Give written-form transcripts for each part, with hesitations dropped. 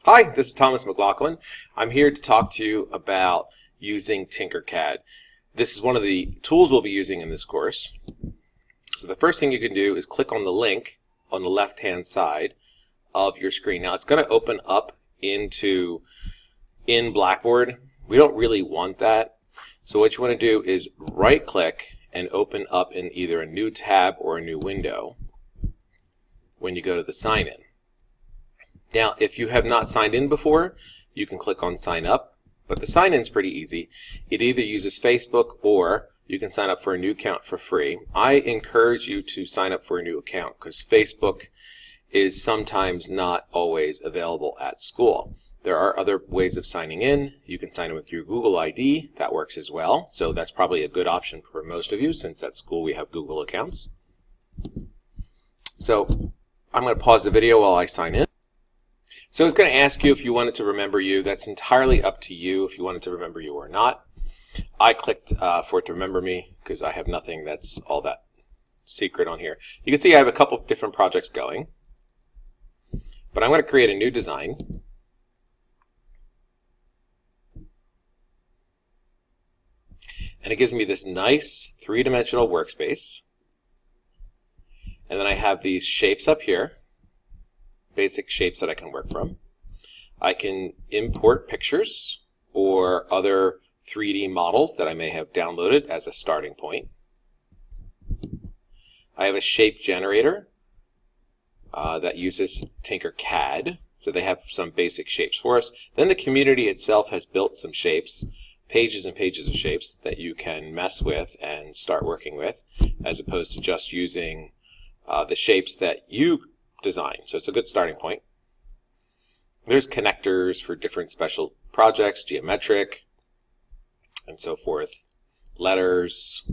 Hi, this is Thomas McLaughlin. I'm here to talk to you about using TinkerCad. This is one of the tools we'll be using in this course. So the first thing you can do is click on the link on the left-hand side of your screen. Now it's going to open up in Blackboard. We don't really want that. So what you want to do is right-click and open up in either a new tab or a new window when you go to the sign-in. Now, if you have not signed in before, you can click on sign up, but the sign in is pretty easy. It either uses Facebook or you can sign up for a new account for free. I encourage you to sign up for a new account because Facebook is sometimes not always available at school. There are other ways of signing in. You can sign in with your Google ID. That works as well. So that's probably a good option for most of you since at school we have Google accounts. So I'm going to pause the video while I sign in. So it's going to ask you if you want it to remember you. That's entirely up to you if you want it to remember you or not. I clicked for it to remember me because I have nothing that's all that secret on here. You can see I have a couple of different projects going. But I'm going to create a new design. And it gives me this nice three-dimensional workspace. And then I have these shapes up here. Basic shapes that I can work from. I can import pictures or other 3D models that I may have downloaded as a starting point. I have a shape generator that uses TinkerCad, so they have some basic shapes for us. Then the community itself has built some shapes, pages and pages of shapes that you can mess with and start working with, as opposed to just using the shapes that you design. So it's a good starting point. There's connectors for different special projects, geometric, and so forth. Letters.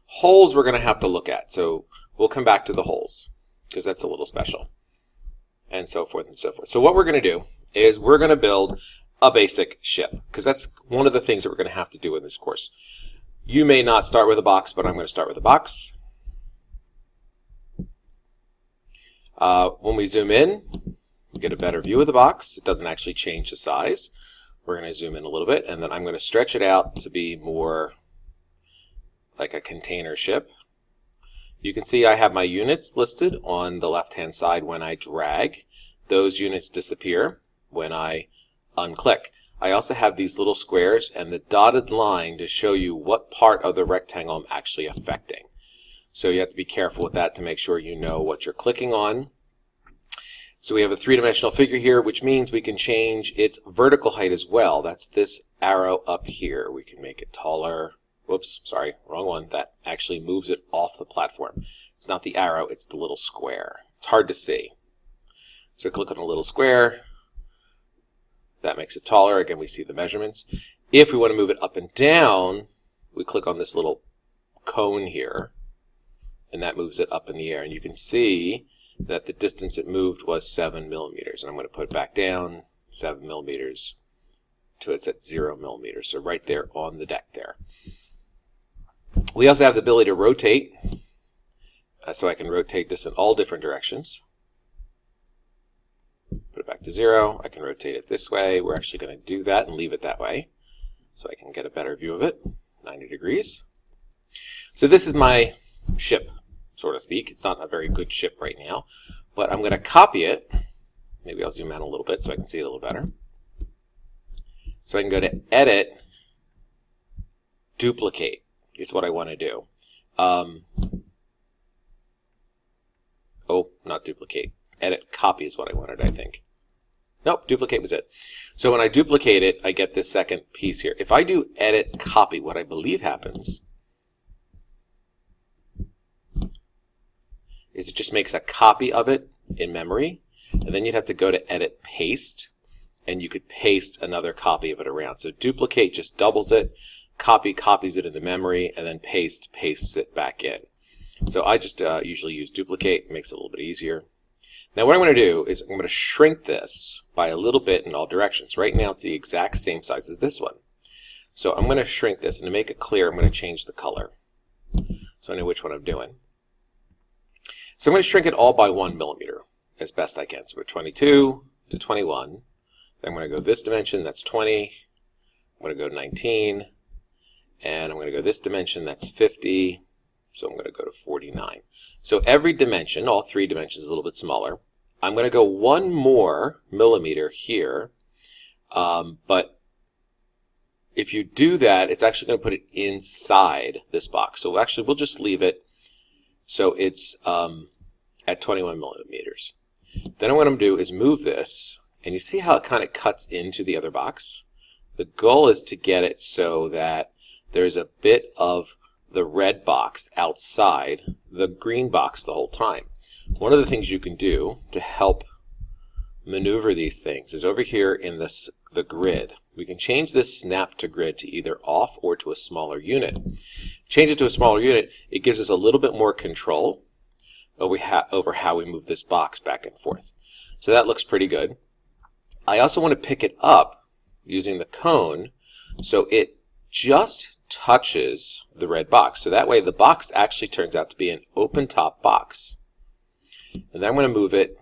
Holes we're going to have to look at. So we'll come back to the holes because that's a little special. And so forth and so forth. So what we're going to do is we're going to build a basic ship because that's one of the things that we're going to have to do in this course. You may not start with a box, but I'm going to start with a box. When we zoom in, we get a better view of the box. It doesn't actually change the size. We're going to zoom in a little bit, and then I'm going to stretch it out to be more like a container ship. You can see I have my units listed on the left-hand side. When I drag, those units disappear when I unclick. I also have these little squares and the dotted line to show you what part of the rectangle I'm actually affecting. So you have to be careful with that to make sure you know what you're clicking on. So we have a three-dimensional figure here, which means we can change its vertical height as well. That's this arrow up here. We can make it taller. Whoops, sorry, wrong one. That actually moves it off the platform. It's not the arrow, it's the little square. It's hard to see. So we click on a little square. That makes it taller. Again, we see the measurements. If we want to move it up and down, we click on this little cone here. And that moves it up in the air. And you can see that the distance it moved was 7 millimeters. And I'm going to put it back down 7 millimeters till it's at 0 millimeters. So right there on the deck there. We also have the ability to rotate. So I can rotate this in all different directions. Put it back to 0. I can rotate it this way. We're actually going to do that and leave it that way so I can get a better view of it. 90 degrees. So this is my ship, so to speak. It's not a very good ship right now, but I'm going to copy it. Maybe I'll zoom out a little bit so I can see it a little better. So I can go to Edit, Duplicate is what I want to do. Oh, not duplicate. Edit, Copy is what I wanted, I think. Nope, duplicate was it. So when I duplicate it, I get this second piece here. If I do Edit, Copy, what I believe happens is it just makes a copy of it in memory, and then you'd have to go to Edit, Paste, and you could paste another copy of it around. So duplicate just doubles it, copy copies it into memory, and then paste pastes it back in. So I just usually use duplicate. It makes it a little bit easier. Now what I'm going to do is I'm going to shrink this by a little bit in all directions. Right now it's the exact same size as this one. So I'm going to shrink this, and to make it clear, I'm going to change the color so I know which one I'm doing. So I'm going to shrink it all by 1 millimeter as best I can. So we're 22 to 21 Then I'm going to go this dimension, that's 20. I'm going to go 19. And I'm going to go this dimension, that's 50. So I'm going to go to 49. So every dimension, all three dimensions, a little bit smaller. I'm going to go 1 more millimeter here. But if you do that, it's actually going to put it inside this box. So actually, we'll just leave it so it's at 21 millimeters. Then what I'm going to do is move this, and you see how it kind of cuts into the other box? The goal is to get it so that there's a bit of the red box outside the green box the whole time. One of the things you can do to help maneuver these things is over here in the grid. We can change this snap to grid to either off or to a smaller unit. Change it to a smaller unit, it gives us a little bit more control over how we move this box back and forth. So that looks pretty good. I also want to pick it up using the cone so it just touches the red box. So that way the box actually turns out to be an open top box. And then I'm going to move it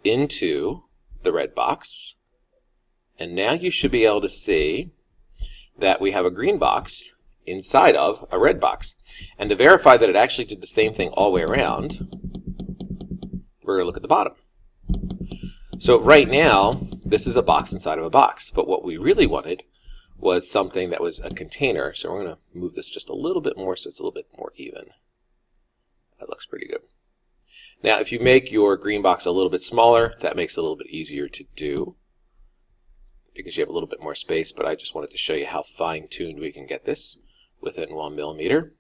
into the red box. And now you should be able to see that we have a green box inside of a red box. And to verify that it actually did the same thing all the way around, we're going to look at the bottom. So right now, this is a box inside of a box. But what we really wanted was something that was a container. So we're going to move this just a little bit more so it's a little bit more even. That looks pretty good. Now, if you make your green box a little bit smaller, that makes it a little bit easier to do because you have a little bit more space, but I just wanted to show you how fine-tuned we can get this within 1 millimeter.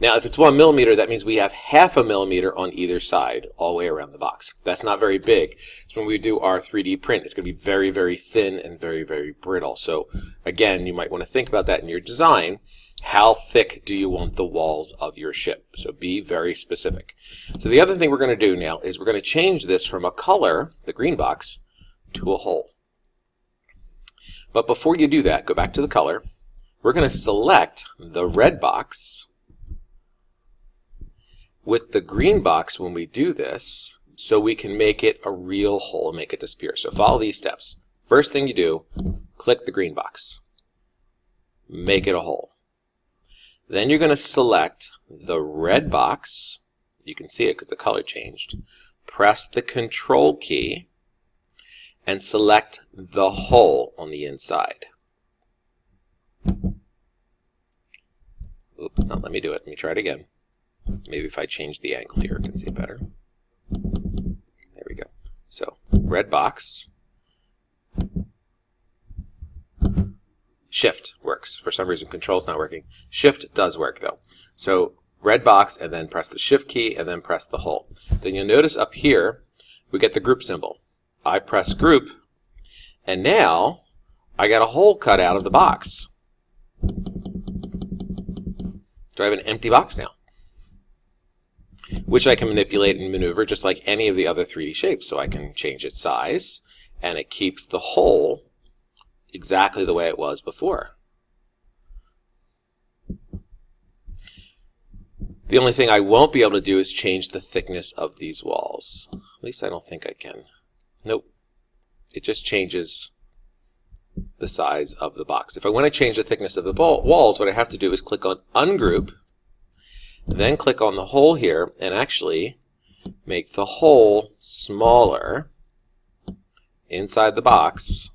Now, if it's 1 millimeter, that means we have 0.5 millimeter on either side all the way around the box. That's not very big. So when we do our 3D print, it's going to be very, very thin and very, very brittle. So again, you might want to think about that in your design. How thick do you want the walls of your ship? So be very specific. So the other thing we're going to do now is we're going to change this from a color, the green box, to a hole. But before you do that, go back to the color. We're going to select the red box with the green box when we do this so we can make it a real hole and make it disappear. So follow these steps. First thing you do, click the green box. Make it a hole. Then you're going to select the red box. You can see it because the color changed. Press the Control key and select the hole on the inside. Oops, not let me do it. Let me try it again. Maybe if I change the angle here, I can see it better. There we go. So, red box. Shift works. For some reason, Control's not working. Shift does work, though. So, red box, and then press the Shift key, and then press the hole. Then you'll notice up here, we get the group symbol. I press group, and now I got a hole cut out of the box. So I have an empty box now, which I can manipulate and maneuver just like any of the other 3D shapes. So I can change its size, and it keeps the hole exactly the way it was before. The only thing I won't be able to do is change the thickness of these walls. At least I don't think I can. Nope. It just changes the size of the box. If I want to change the thickness of the walls, what I have to do is click on Ungroup, then click on the hole here, and actually make the hole smaller inside the box,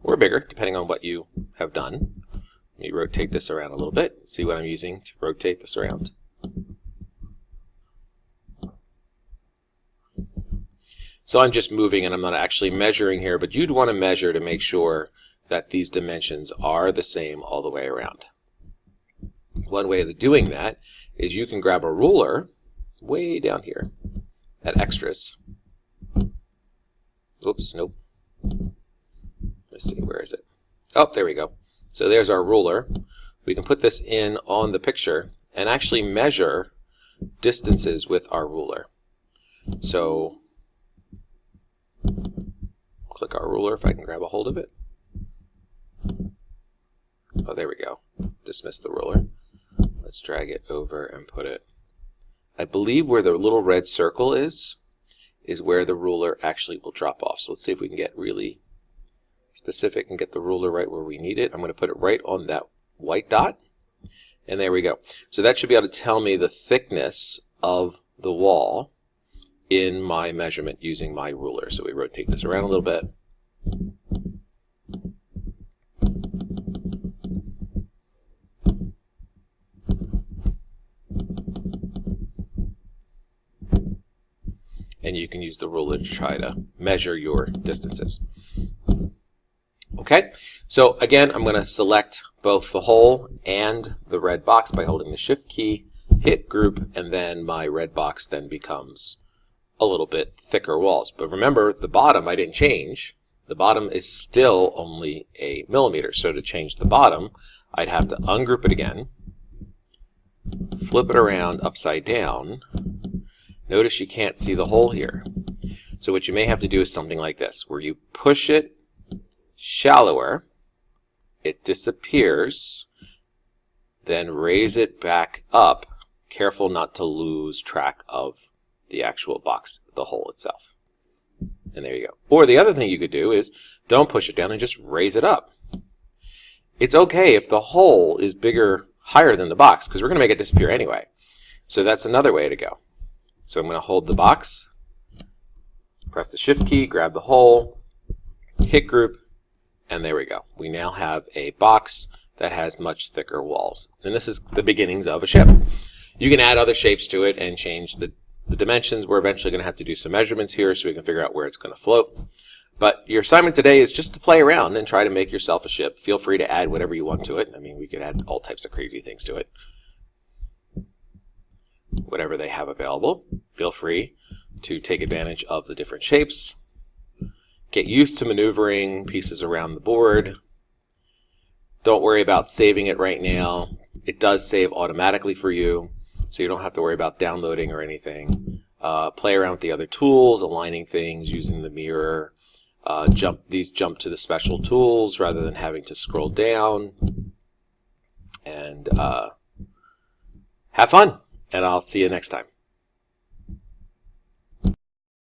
or bigger, depending on what you have done. Let me rotate this around a little bit. See what I'm using to rotate this around. So I'm just moving and I'm not actually measuring here, but you'd want to measure to make sure that these dimensions are the same all the way around. One way of doing that is you can grab a ruler way down here at Extras. Oops, nope. Let's see, where is it? Oh, there we go. So there's our ruler. We can put this in on the picture and actually measure distances with our ruler. So click our ruler if I can grab a hold of it. Oh, there we go. Dismiss the ruler. Let's drag it over and put it, I believe, where the little red circle is. is where the ruler actually will drop off. So let's see if we can get really specific and get the ruler right where we need it. I'm going to put it right on that white dot, and there we go. So that should be able to tell me the thickness of the wall in my measurement using my ruler. So we rotate this around a little bit. And you can use the ruler to try to measure your distances. Okay, so again, I'm going to select both the hole and the red box by holding the Shift key, hit group, and then my red box then becomes a little bit thicker walls. But remember, the bottom I didn't change. The bottom is still only a millimeter. So to change the bottom, I'd have to ungroup it again, flip it around upside down. Notice you can't see the hole here. So what you may have to do is something like this, where you push it shallower, it disappears, then raise it back up, careful not to lose track of the actual box, the hole itself. And there you go. Or the other thing you could do is don't push it down and just raise it up. It's okay if the hole is bigger, higher than the box, because we're going to make it disappear anyway. So that's another way to go. So I'm going to hold the box, press the Shift key, grab the hole, hit group, and there we go. We now have a box that has much thicker walls. And this is the beginnings of a ship. You can add other shapes to it and change the dimensions. We're eventually going to have to do some measurements here so we can figure out where it's going to float. But your assignment today is just to play around and try to make yourself a ship. Feel free to add whatever you want to it. I mean, we could add all types of crazy things to it. Whatever they have available. Feel free to take advantage of the different shapes. Get used to maneuvering pieces around the board. Don't worry about saving it right now. It does save automatically for you, so you don't have to worry about downloading or anything. Play around with the other tools, aligning things, using the mirror. Jump to the special tools rather than having to scroll down. And have fun, and I'll see you next time.